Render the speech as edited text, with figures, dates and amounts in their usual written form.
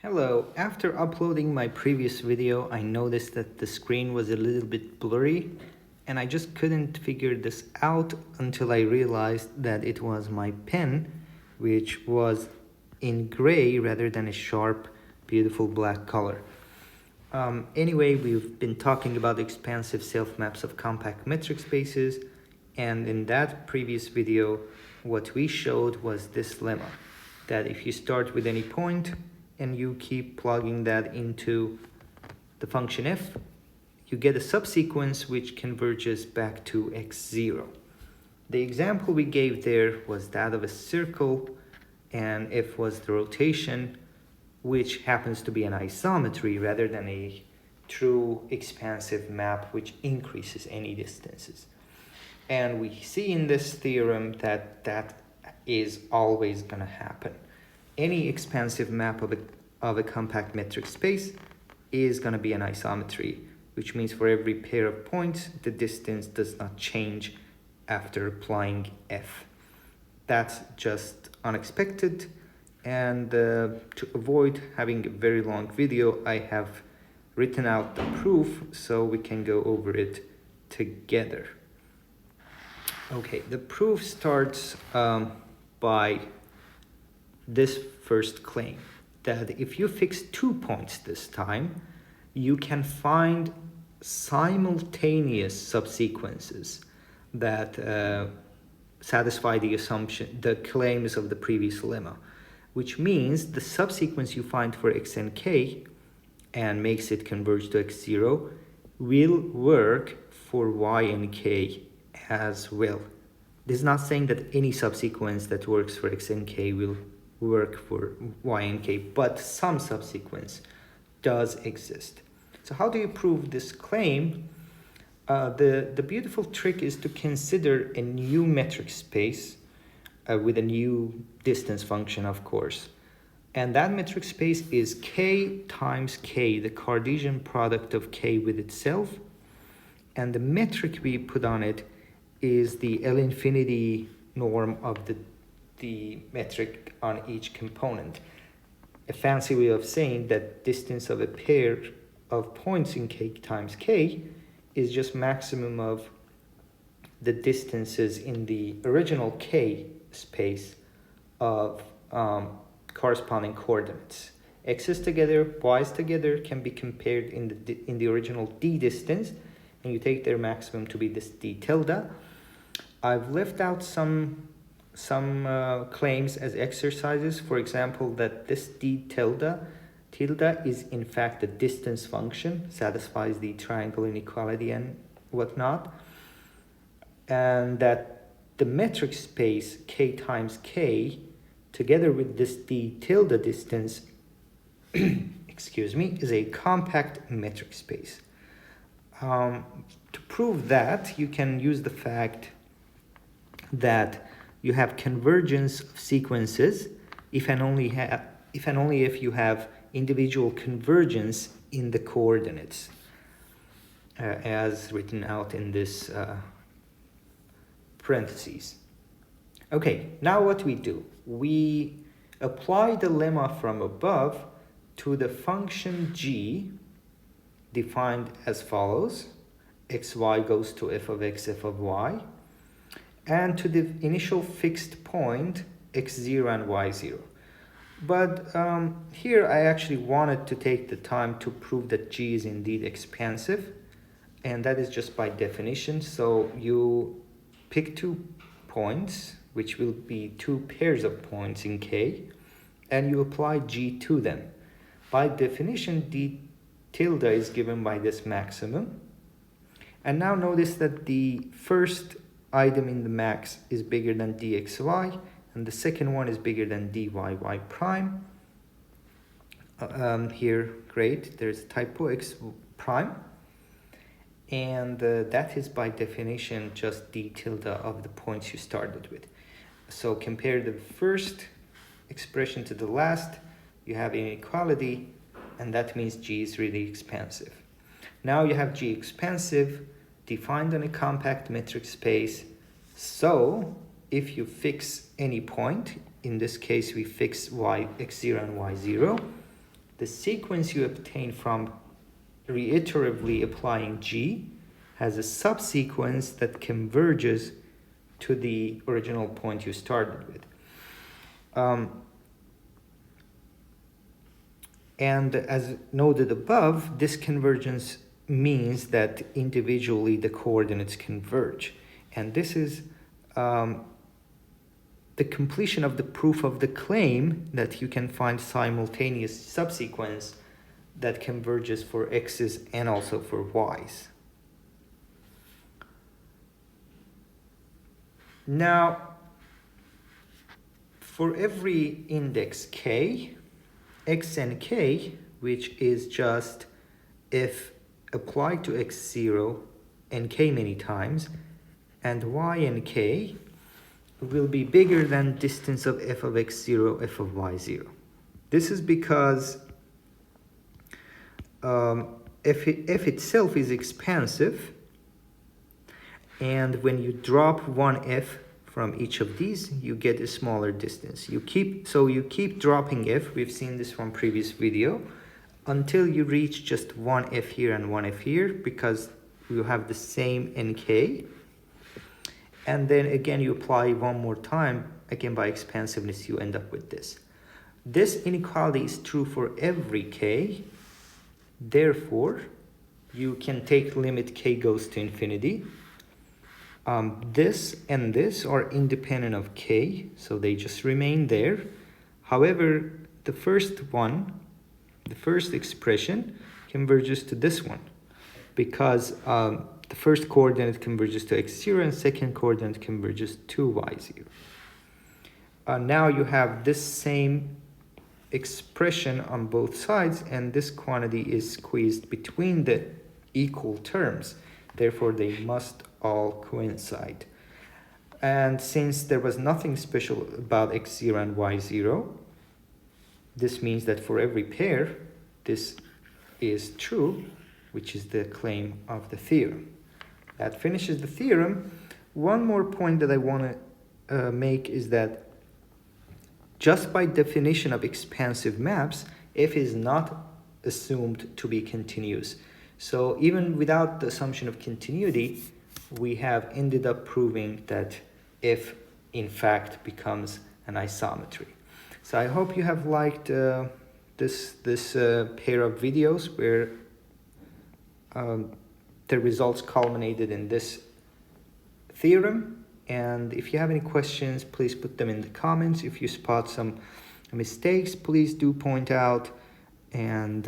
Hello, after uploading my previous video, I noticed that the screen was a little bit blurry and I just couldn't figure this out until I realized that it was my pen, which was in gray rather than a sharp, beautiful black color. Anyway, we've been talking about expansive self-maps of compact metric spaces, and in that previous video, what we showed was this lemma, that if you start with any point and you keep plugging that into the function f, you get a subsequence which converges back to x0. The example we gave there was that of a circle, and f was the rotation, which happens to be an isometry rather than a true expansive map which increases any distances. And we see in this theorem that that is always going to happen. Any expansive map of a compact metric space is going to be an isometry, which means for every pair of points, the distance does not change after applying f. That's just unexpected. And to avoid having a very long video, I have written out the proof so we can go over it together. Okay, the proof starts by this first claim, that if you fix 2 points this time, you can find simultaneous subsequences that satisfy the claims of the previous lemma, which means the subsequence you find for x and k and makes it converge to x0 will work for y and k as well. This is not saying that any subsequence that works for x and k will work for y and k, but some subsequence does exist. So how do you prove this claim? The beautiful trick is to consider a new metric space with a new distance function, of course. And that metric space is k times k, the Cartesian product of k with itself. And the metric we put on it is the L infinity norm of the metric on each component. A fancy way of saying that distance of a pair of points in k times k is just maximum of the distances in the original k space of corresponding coordinates. X's together, Y's together can be compared in the original d distance, and you take their maximum to be this d tilde. I've left out some claims as exercises. For example, that this d tilde is in fact a distance function, satisfies the triangle inequality and whatnot, and that the metric space k times k together with this d tilde distance excuse me, is a compact metric space. To prove that, you can use the fact that you have convergence of sequences if and only if you have individual convergence in the coordinates, as written out in this parentheses. Okay, now what we do? We apply the lemma from above to the function g, defined as follows: xy goes to f of x, f of y, and to the initial fixed point x0 and y0. But here I actually wanted to take the time to prove that g is indeed expansive, and that is just by definition. So you pick 2 points, which will be 2 pairs of points in k, and you apply g to them. By definition, d tilde is given by this maximum. And now notice that the first item in the max is bigger than dxy, and the second one is bigger than dyy prime. Here, great, there's a typo, x prime. And that is by definition just d tilde of the points you started with. So compare the first expression to the last, you have inequality, and that means g is really expansive. Now you have g expansive defined on a compact metric space. So if you fix any point, in this case we fix x0 and y0, the sequence you obtain from reiteratively applying G has a subsequence that converges to the original point you started with. And as noted above, this convergence means that individually the coordinates converge. And this is the completion of the proof of the claim that you can find simultaneous subsequence that converges for x's and also for y's. Now, for every index k, x and k, which is just if applied to x0 and k many times, and y and k will be bigger than distance of f of x0, f of y0. This is because f itself is expansive, and when you drop one f from each of these, you get a smaller distance. You keep dropping f, we've seen this from previous video, until you reach just one f here and one f here, because you have the same nk. And then again, you apply one more time, again by expansiveness, you end up with this. This inequality is true for every k. Therefore, you can take limit k goes to infinity. This and this are independent of k, so they just remain there. However, the first expression converges to this one, because the first coordinate converges to x0 and second coordinate converges to y0. Now you have this same expression on both sides, and this quantity is squeezed between the equal terms. Therefore, they must all coincide. And since there was nothing special about x0 and y0, this means that for every pair, this is true, which is the claim of the theorem. That finishes the theorem. One more point that I want to make is that just by definition of expansive maps, f is not assumed to be continuous. So even without the assumption of continuity, we have ended up proving that f in fact becomes an isometry. So I hope you have liked this pair of videos where the results culminated in this theorem. And if you have any questions, please put them in the comments. If you spot some mistakes, please do point out. And